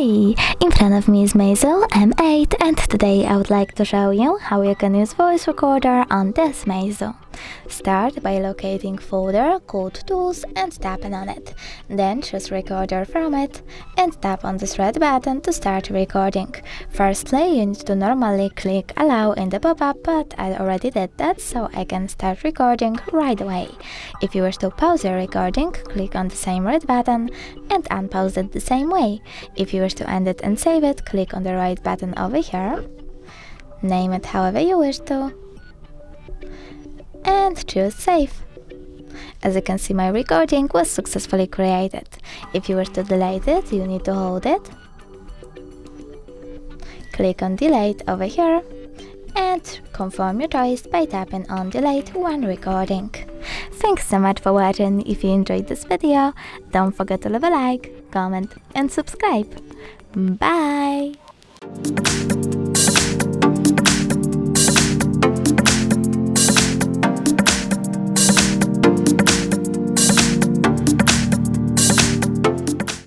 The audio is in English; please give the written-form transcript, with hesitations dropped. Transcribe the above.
Hey! In front of me is MEIZU M8 and today I would like to show you how you can use voice recorder on this MEIZU. Start by locating folder called Tools and tapping on it. Then choose Recorder from it and tap on this red button to start recording. Firstly, you need to normally click Allow in the pop-up, but I already did that, so I can start recording right away. If you wish to pause your recording, click on the same red button and unpause it the same way. If you wish to end it and save it, click on the right button over here. Name it however you wish to. And choose Save. As you can see, my recording was successfully created. If you wish to delete it, you need to hold it. Click on Delete over here and confirm your choice by tapping on Delete when recording. Thanks so much for watching. If you enjoyed this video, don't forget to leave a like, comment and subscribe. Bye!